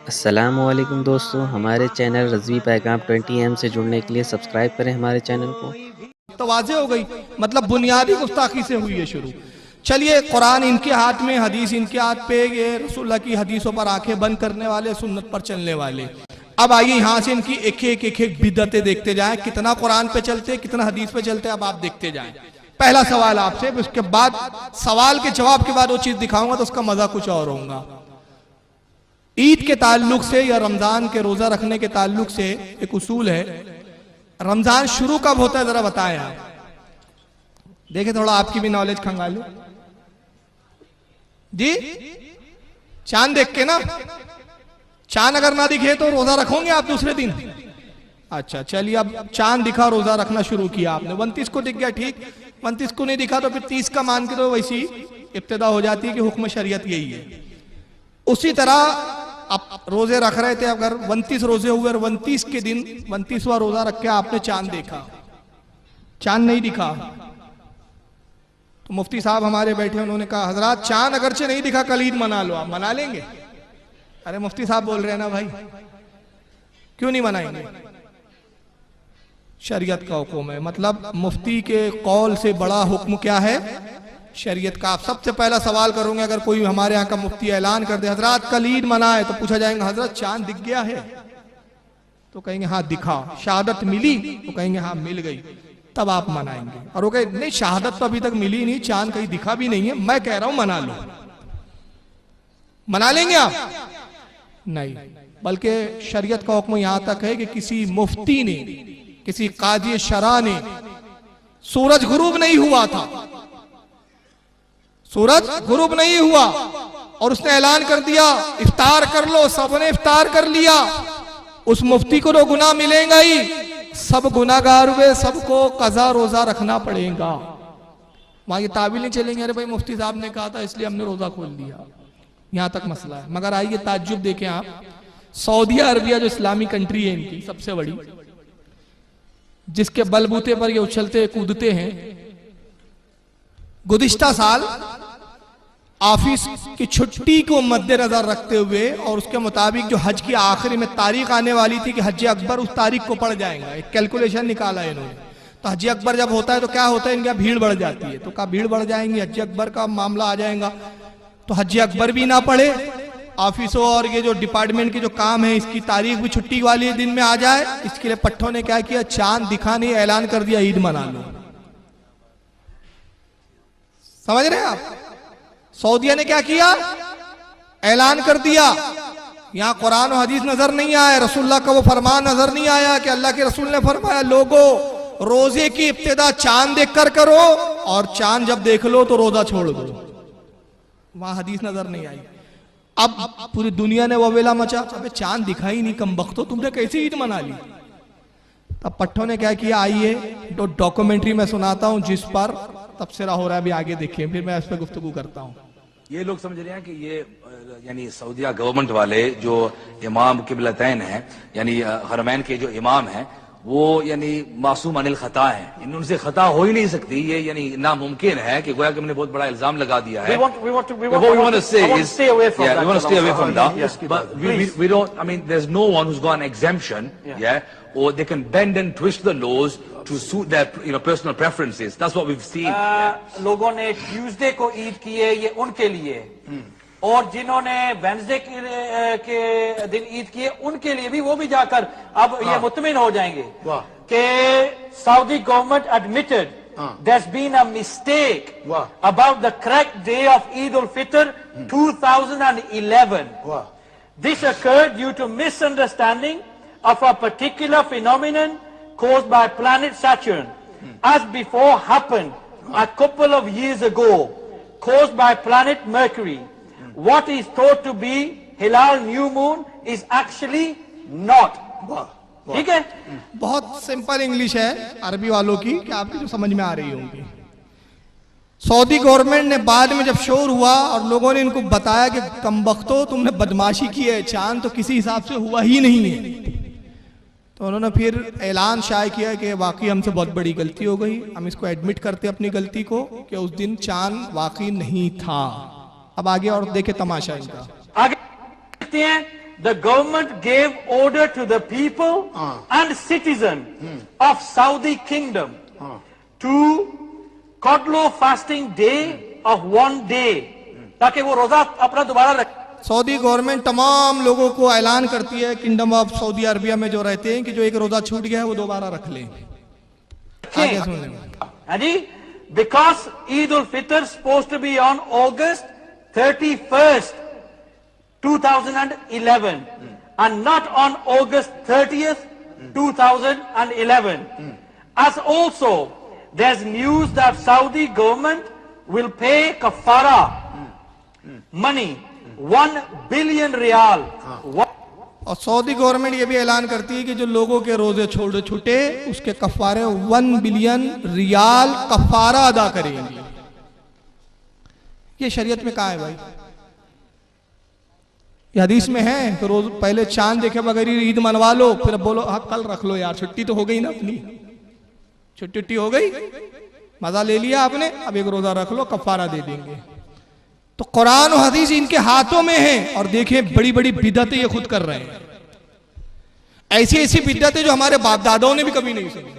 अस्सलामुअलैकुम दोस्तों, हमारे चैनल रज़वी पैगाम 20M से जुड़ने के लिए सब्सक्राइब करें हमारे चैनल को। तो वाज़े हो गई, मतलब बुनियादी गुस्ताखी से हुई है शुरू। चलिए, कुरान इनके हाथ में, हदीस इनके हाथ पे, ये रसूलुल्लाह की हदीसों पर आंखें बंद करने वाले, सुन्नत पर चलने वाले। अब आइए यहाँ से इनकी एक एक बिदअतें देखते जाएं, कितना कुरान पे चलते, कितना हदीस पे चलते, अब आप देखते जाएं। पहला सवाल आपसे, उसके बाद सवाल के जवाब के बाद वो चीज दिखाऊंगा तो उसका मजा कुछ और होगा। ईद के ताल्लुक से या रमजान के रोजा रखने के ताल्लुक से एक उसूल है, रमजान शुरू कब होता है जरा बताएं आप। देखें, थोड़ा आपकी भी नॉलेज खंगालो जी। चांद देख के ना, चांद अगर ना दिखे तो रोजा रखोगे आप दूसरे दिन? अच्छा चलिए, अब चांद दिखा, रोजा रखना शुरू किया आपने। 29 को दिख गया, ठीक। 29 को नहीं दिखा तो फिर 30 का मान के तो वैसी इब्तिदा हो जाती है कि हुक्म शरीयत यही है। उसी तरह आप रोजे रख रहे थे, अगर 29 रोजे हुए और 29 के दिन 29वां रोजा रख के आपने चांद देखा, चांद नहीं दिखा, तो मुफ्ती साहब हमारे बैठे, उन्होंने कहा हजरात चांद अगरचे नहीं दिखा, कल ईद मना लो। आप मना लेंगे? अरे मुफ्ती साहब बोल रहे हैं ना भाई, क्यों नहीं मनाएंगे? शरीयत का हुक्म है, मतलब मुफ्ती के कौल से बड़ा हुक्म क्या है? शरीयत का। आप सबसे पहला सवाल करोगे, अगर कोई हमारे यहाँ का मुफ्ती ऐलान कर दे हजरात कल ईद मनाए, तो पूछा जाएगा हजरत चांद दिख गया है? तो कहेंगे हाँ दिखा। शहादत मिली? तो कहेंगे हाँ मिल गई, तब आप मनाएंगे। और वो कहे नहीं शहादत तो अभी तक मिली नहीं, चांद कहीं दिखा भी नहीं है, मैं कह रहा हूं मना लो। मना लेंगे आप? नहीं, बल्कि शरीयत का हुक्म यहां तक है कि किसी मुफ्ती ने, किसी काजी शरा ने, सूरज गुरूब नहीं हुआ था, सूरज गुरूब नहीं हुआ और उसने ऐलान कर दिया इफ्तार कर लो, सबने इफ्तार कर लिया, उस मुफ्ती को तो गुनाह मिलेगा ही, सब गुनाहगार हुए, सबको कज़ा रोजा रखना पड़ेगा। वहां ये ताबील नहीं चलेंगे, अरे भाई मुफ्ती साहब ने कहा था इसलिए हमने रोजा खोल दिया। यहां तक मसला है। मगर आइए ताज्जुब देखें आप, सऊदी अरबिया जो इस्लामी कंट्री है इनकी सबसे बड़ी, जिसके बलबूते पर ये उछलते कूदते हैं, गुज़िश्ता साल ऑफिस की छुट्टी को मद्देनजर रखते हुए और उसके मुताबिक जो हज की आखिरी में तारीख आने वाली थी कि हज अकबर उस तारीख को पड़ जाएगा, एक कैलकुलेशन निकाला है इन्होंने। तो हज अकबर जब होता है तो क्या होता है, इनका भीड़ बढ़ जाती है, तो कहा भीड़ बढ़ जाएंगी, हज अकबर का मामला आ जाएगा, तो हज अकबर भी ना पड़े, ऑफिसों और ये जो डिपार्टमेंट के जो काम है इसकी तारीख भी छुट्टी वाले दिन में आ जाए। इसके लिए पट्टों ने क्या किया, चांद दिखा नहीं, ऐलान कर दिया ईद मना लो। समझ रहे हैं आप? सऊदिया ने क्या किया, ऐलान कर दिया। यहां कुरान और हदीस नजर नहीं आया, रसूलुल्लाह का वो फरमान नजर नहीं आया कि अल्लाह के रसूल ने फरमाया लोगों रोजे की इब्तिदा चांद देखकर करो और चांद जब देख लो तो रोजा छोड़ दो। वहां हदीस नजर नहीं आई। अब पूरी दुनिया ने ववेला मचा, अबे चांद दिखा ही नहीं कमबख्तो, तुमने कैसे ईद मना ली? तब पट्टों ने क्या किया, आइए तो डॉक्यूमेंट्री में सुनाता हूं जिस पर तबसरा हो रहा है, अभी आगे देखिए, फिर मैं इस पर गुफ्तगू करता हूं। ये लोग समझ रहे हैं कि ये यानी सऊदिया गवर्नमेंट वाले जो इमाम किबलतैन हैं, यानी हरमैन के जो इमाम हैं, वो यानी मासूम अनिल खता है, उनसे खता हो ही नहीं सकती, ये यानी नामुमकिन है कि गोया कि हमने बहुत बड़ा इल्जाम लगा दिया है। Or they can bend and twist the laws to suit their personal preferences. That's what we've seen. लोगों ने ट्यूसडे को ईद की है, ये उनके लिए, और जिन्होंने वेडनेसडे के दिन ईद की है उनके लिए भी, वो भी जाकर अब ये मुतमिन हो जाएंगे कि Saudi government admitted there's been a mistake about the correct day of Eid al-Fitr 2011. This occurred due to misunderstanding of a particular phenomenon caused by planet Saturn, as before happened a couple of years ago, caused by planet Mercury. What is thought to be Hilal new moon is actually not. ठीक है? बहुत simple English है अरबी वालों की कि आपकी जो समझ में आ रही होंगी। सऊदी गवर्नमेंट ने बाद में जब शोर हुआ और लोगों ने इनको बताया कि कमबख्तो तुमने बदमाशी की है, चांद तो किसी हिसाब से हुआ ही नहीं है, तो उन्होंने फिर ऐलान शाये किया कि वाकई हमसे बहुत बड़ी गलती हो गई, हम इसको एडमिट करते अपनी गलती को कि उस दिन चांद वाकई नहीं था। अब आगे और देखे तमाशा इनका। आगे देखते हैं the government gave order to the people and citizen of Saudi Kingdom to Qadlo fasting day of 1 day, ताकि वो रोजा अपना दोबारा रख। सऊदी गवर्नमेंट तमाम लोगों को ऐलान करती है किंगडम ऑफ सऊदी अरबिया में जो रहते हैं कि जो एक रोजा छूट गया है वो दोबारा रख लें। आगे सुन लें। Because Eid al-Fitr supposed to be on August 31st, 2011, and not on August 30th, 2011. As also, there's news that Saudi government will pay kafara money, 1 billion riyal. और सऊदी गवर्नमेंट ये भी ऐलान करती है कि जो लोगों के रोजे छोड़ छूटे उसके कफारे 1 बिलियन रियाल कफारा अदा करेंगी। ये शरीयत में कहा है भाई? ये हदीस में है कि रोज पहले चांद देखे बगैर ईद मनवा लो, फिर अब बोलो हाँ कल रख लो यार, छुट्टी तो हो गई ना, अपनी छुट्टी हो गई, मजा ले लिया आपने, अब एक रोजा रख लो, कफारा दे देंगे। तो कुरान और हदीस इनके हाथों में है, और देखें बड़ी बड़ी बिदअतें ये खुद कर रहे हैं, ऐसी ऐसी बिदअतें जो हमारे बाप दादाओं ने भी कभी नहीं सुनी।